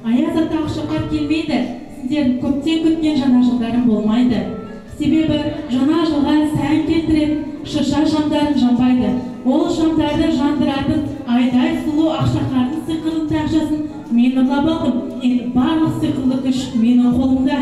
аяз ата ақшақар келмейді. Сіздердің көптен күткен жаңа жылдарың болмайды. Себебі жаңа жылға сән келтіретін шырша шамдарын жанбайды. Ол шамдарды жандыратын айдай сұлу ақшақардың сиқырлы тақшасын мен ұрлап алдым. Енді барлық сиқырлы күш менің қолымда.